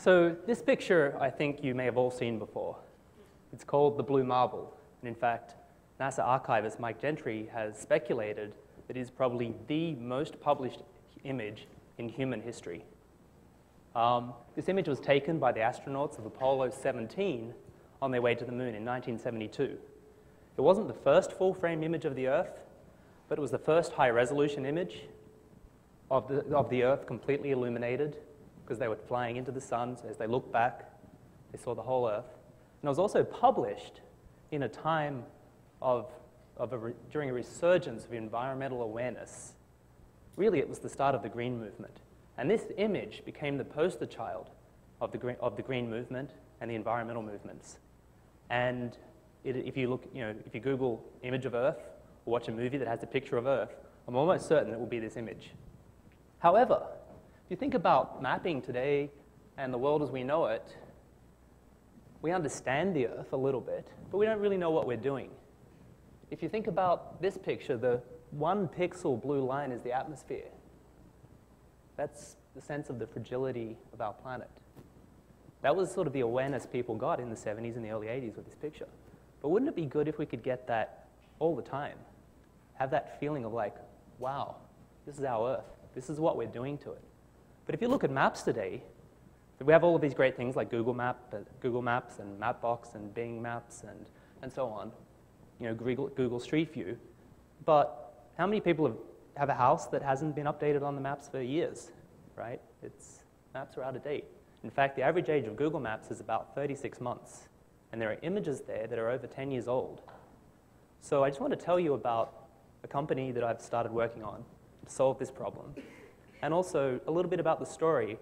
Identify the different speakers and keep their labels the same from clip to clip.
Speaker 1: So this picture, I think you may have all seen before. It's called the Blue Marble. And in fact, NASA archivist Mike Gentry has speculated that it is probably the most published image in human history. This image was taken by the astronauts of Apollo 17 on their way to the moon in 1972. It wasn't the first full-frame image of the Earth, but it was the first high-resolution image of the Earth completely illuminated, because they were flying into the sun, so as they looked back, they saw the whole Earth. And it was also published in a time during a resurgence of environmental awareness. Really, it was the start of the Green Movement. And this image became the poster child of the Green Movement and the environmental movements. And if you Google image of Earth, or watch a movie that has a picture of Earth, I'm almost certain it will be this image. However, if you think about mapping today and the world as we know it, we understand the Earth a little bit, but we don't really know what we're doing. If you think about this picture, the 1 pixel blue line is the atmosphere. That's the sense of the fragility of our planet. That was sort of the awareness people got in the 70s and the early 80s with this picture. But wouldn't it be good if we could get that all the time? Have that feeling of like, wow, this is our Earth. This is what we're doing to it. But if you look at maps today, we have all of these great things like Google Maps and Mapbox and Bing Maps and so on, Google Street View. But how many people have a house that hasn't been updated on the maps for years, right? Maps are out of date. In fact, the average age of Google Maps is about 36 months. And there are images there that are over 10 years old. So I just want to tell you about a company that I've started working on to solve this problem. And also a little bit about the story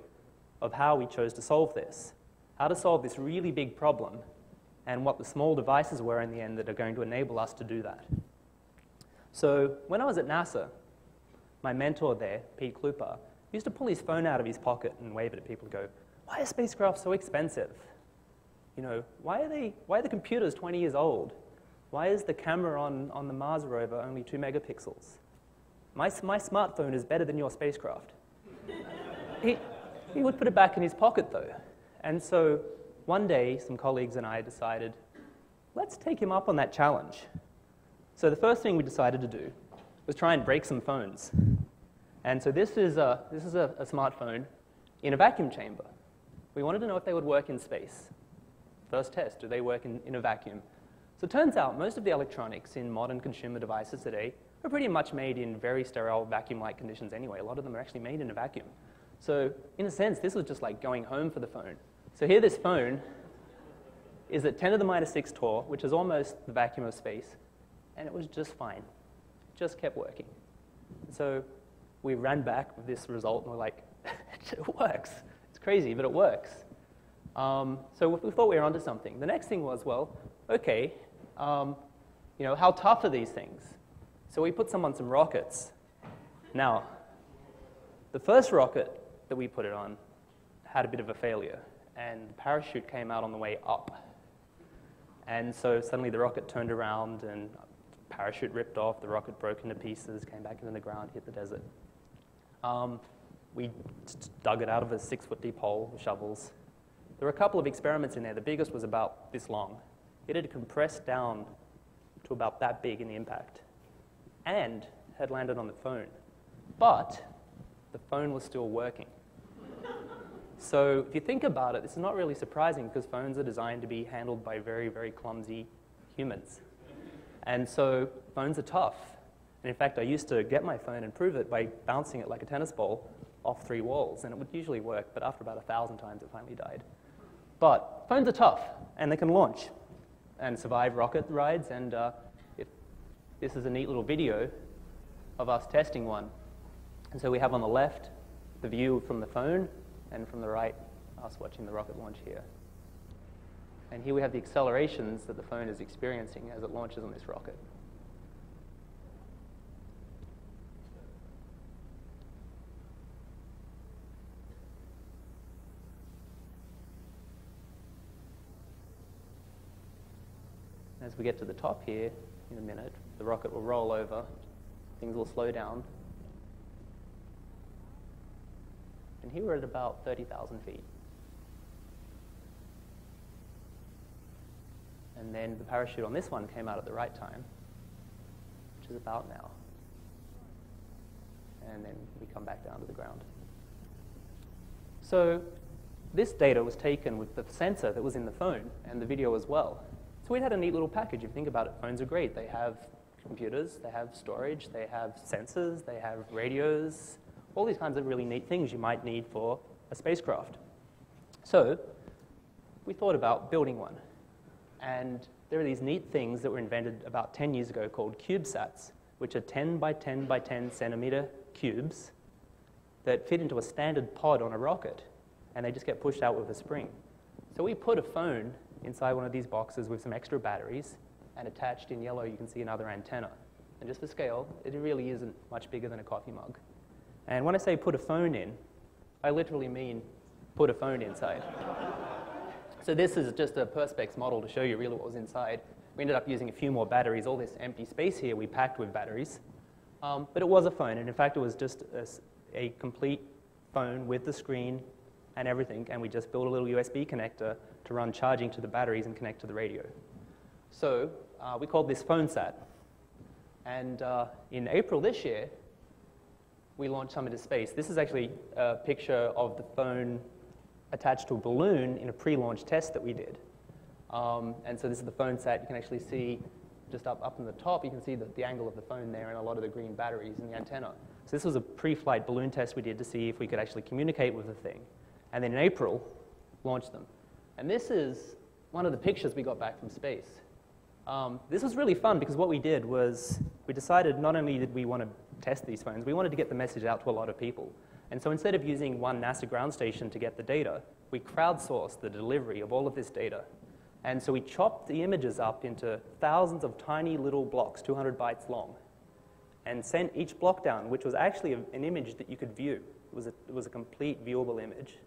Speaker 1: of how we chose to solve this. How to solve this really big problem and what the small devices were in the end that are going to enable us to do that. So when I was at NASA, my mentor there, Pete Kluper, used to pull his phone out of his pocket and wave it at people and go, "Why are spacecraft so expensive? Why are the computers 20 years old? Why is the camera on the Mars rover only 2 megapixels? My smartphone is better than your spacecraft." He would put it back in his pocket, though. And so one day, some colleagues and I decided, let's take him up on that challenge. So the first thing we decided to do was try and break some phones. And so this is a smartphone in a vacuum chamber. We wanted to know if they would work in space. First test, do they work in a vacuum? So it turns out most of the electronics in modern consumer devices today are pretty much made in very sterile vacuum-like conditions anyway. A lot of them are actually made in a vacuum. So in a sense, this was just like going home for the phone. So here this phone is at 10 to the minus 6 torr, which is almost the vacuum of space, and it was just fine. It just kept working. So we ran back with this result, and we're like, it works. It's crazy, but it works. So we thought we were onto something. The next thing was, well, okay, how tough are these things? So we put some on some rockets. Now, the first rocket that we put it on had a bit of a failure, and the parachute came out on the way up. And so suddenly the rocket turned around, and the parachute ripped off, the rocket broke into pieces, came back into the ground, hit the desert. We dug it out of a 6-foot deep hole with shovels. There were a couple of experiments in there. The biggest was about this long. It had compressed down to about that big in the impact and had landed on the phone. But the phone was still working. So if you think about it, this is not really surprising because phones are designed to be handled by very, very clumsy humans. And so phones are tough. And in fact, I used to get my phone and prove it by bouncing it like a tennis ball off 3 walls. And it would usually work, but after about 1,000 times, it finally died. But phones are tough, and they can launch and survive rocket rides. And this is a neat little video of us testing one. And so we have on the left the view from the phone, and from the right, us watching the rocket launch here. And here we have the accelerations that the phone is experiencing as it launches on this rocket. As we get to the top here, in a minute, the rocket will roll over, things will slow down. And here we're at about 30,000 feet. And then the parachute on this one came out at the right time, which is about now. And then we come back down to the ground. So this data was taken with the sensor that was in the phone and the video as well. So we had a neat little package. If you think about it, phones are great. They have computers, they have storage, they have sensors, they have radios, all these kinds of really neat things you might need for a spacecraft. So we thought about building one. And there are these neat things that were invented about 10 years ago called CubeSats, which are 10 by 10 by 10 centimeter cubes that fit into a standard pod on a rocket, and they just get pushed out with a spring. So we put a phone inside one of these boxes with some extra batteries, and attached in yellow you can see another antenna. And just for scale, it really isn't much bigger than a coffee mug. And when I say put a phone in, I literally mean put a phone inside. So this is just a Perspex model to show you really what was inside. We ended up using a few more batteries. All this empty space here we packed with batteries. But it was a phone, and in fact it was just a complete phone with the screen and everything, and we just built a little USB connector to run charging to the batteries and connect to the radio. So we called this PhoneSat. And in April this year, we launched some into space. This is actually a picture of the phone attached to a balloon in a pre-launch test that we did. And so this is the PhoneSat. You can actually see just up in the top, you can see the angle of the phone there and a lot of the green batteries and the antenna. So this was a pre-flight balloon test we did to see if we could actually communicate with the thing. And then in April, launched them. And this is one of the pictures we got back from space. This was really fun because what we did was we decided not only did we want to test these phones, we wanted to get the message out to a lot of people. And so instead of using one NASA ground station to get the data, we crowdsourced the delivery of all of this data. And so we chopped the images up into thousands of tiny little blocks, 200 bytes long, and sent each block down, which was actually an image that you could view. It was a complete viewable image,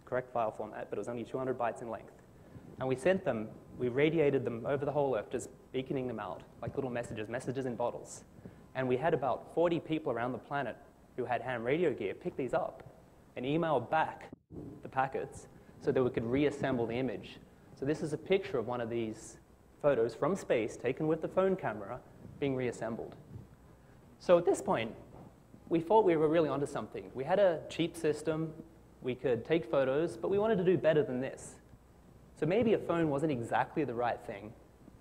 Speaker 1: correct file format, but it was only 200 bytes in length. And we sent them, we radiated them over the whole Earth, just beaconing them out, like little messages in bottles. And we had about 40 people around the planet who had ham radio gear pick these up and email back the packets so that we could reassemble the image. So this is a picture of one of these photos from space taken with the phone camera being reassembled. So at this point, we thought we were really onto something. We had a cheap system, we could take photos, but we wanted to do better than this. So maybe a phone wasn't exactly the right thing,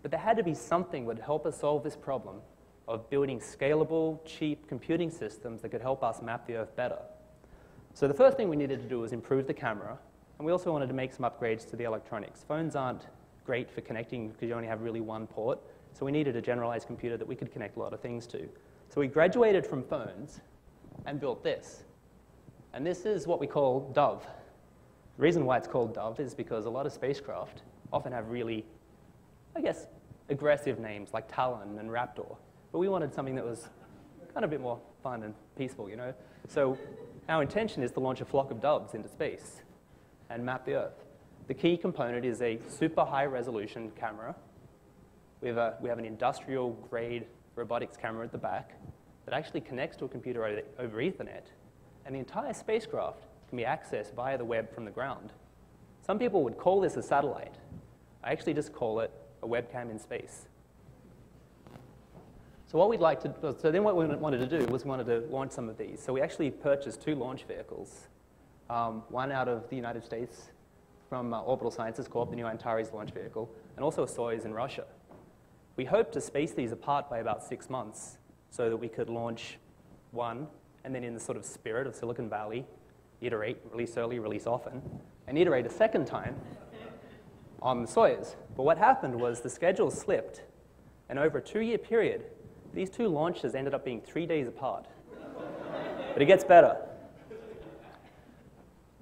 Speaker 1: but there had to be something that would help us solve this problem of building scalable, cheap computing systems that could help us map the Earth better. So the first thing we needed to do was improve the camera, and we also wanted to make some upgrades to the electronics. Phones aren't great for connecting because you only have really one port, so we needed a generalized computer that we could connect a lot of things to. So we graduated from phones and built this. And this is what we call Dove. The reason why it's called Dove is because a lot of spacecraft often have really, I guess, aggressive names like Talon and Raptor. But we wanted something that was kind of a bit more fun and peaceful, you know? So our intention is to launch a flock of doves into space and map the Earth. The key component is a super high-resolution camera. We have an industrial-grade robotics camera at the back that actually connects to a computer over Ethernet, and the entire spacecraft can be accessed via the web from the ground. Some people would call this a satellite. I actually just call it a webcam in space. So what we'd like to, so then what we wanted to do was we wanted to launch some of these. So we actually purchased 2 launch vehicles, one out of the United States from Orbital Sciences Corp, the new Antares launch vehicle, and also a Soyuz in Russia. We hoped to space these apart by about 6 months so that we could launch one, and then in the sort of spirit of Silicon Valley, iterate, release early, release often, and iterate a second time on the Soyuz. But what happened was the schedule slipped, and over a 2-year period, these 2 launches ended up being 3 days apart. But it gets better.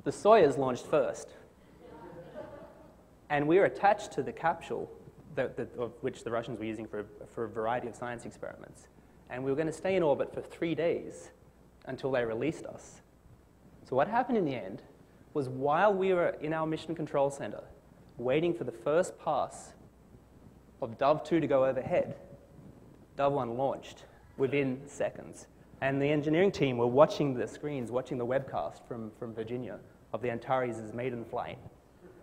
Speaker 1: The Soyuz launched first, and we were attached to the capsule of which the Russians were using for a variety of science experiments. And we were going to stay in orbit for 3 days until they released us. So what happened in the end was while we were in our mission control center, waiting for the first pass of Dove 2 to go overhead, Dove 1 launched within seconds. And the engineering team were watching the screens, watching the webcast from Virginia of the Antares' maiden flight.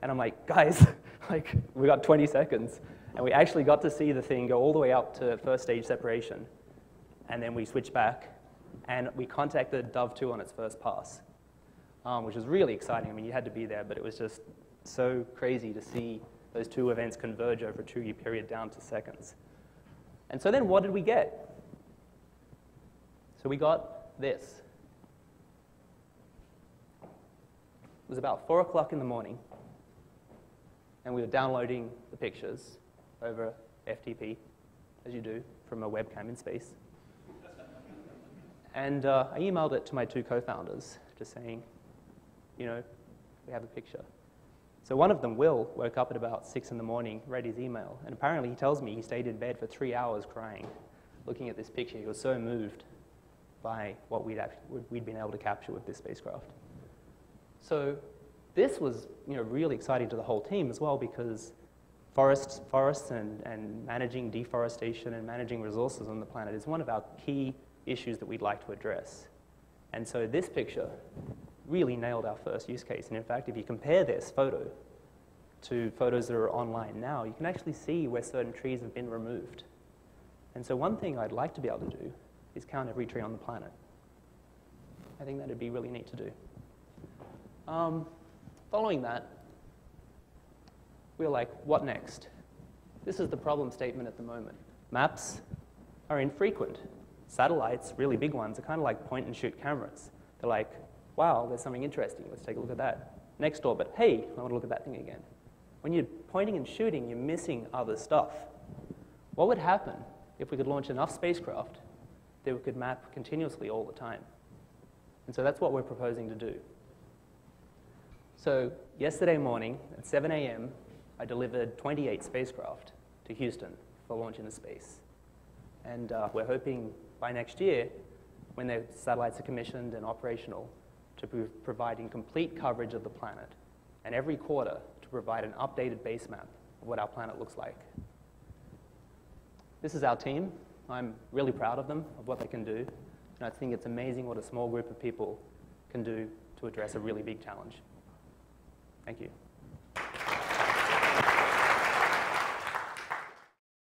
Speaker 1: And I'm like, guys, Like, we got 20 seconds. And we actually got to see the thing go all the way up to first stage separation. And then we switched back, and we contacted Dove 2 on its first pass, which was really exciting. I mean, you had to be there, but it was just so crazy to see those two events converge over a 2-year period down to seconds. And so then what did we get? So we got this. It was about 4 o'clock in the morning, and we were downloading the pictures over FTP, as you do, from a webcam in space. And I emailed it to my 2 co-founders, just saying, you know, we have a picture. So one of them, Will, woke up at about 6 in the morning, read his email, and apparently he tells me he stayed in bed for 3 hours crying, looking at this picture. He was so moved by what we'd been able to capture with this spacecraft. So this was, you know, really exciting to the whole team as well, because forests and managing deforestation and managing resources on the planet is one of our key issues that we'd like to address. And so this picture really nailed our first use case. And in fact, if you compare this photo to photos that are online now, you can actually see where certain trees have been removed. And so one thing I'd like to be able to do is count every tree on the planet. I think that'd be really neat to do. Following that, we were like, what next? This is the problem statement at the moment. Maps are infrequent. Satellites, really big ones, are kind of like point-and-shoot cameras. They're like, wow, there's something interesting. Let's take a look at that. Next orbit, hey, I want to look at that thing again. When you're pointing and shooting, you're missing other stuff. What would happen if we could launch enough spacecraft that we could map continuously all the time? And so that's what we're proposing to do. So yesterday morning at 7 a.m., I delivered 28 spacecraft to Houston for launch into space. And we're hoping by next year, when the satellites are commissioned and operational, to be providing complete coverage of the planet, and every quarter to provide an updated base map of what our planet looks like. This is our team. I'm really proud of them, of what they can do. And I think it's amazing what a small group of people can do to address a really big challenge. Thank you.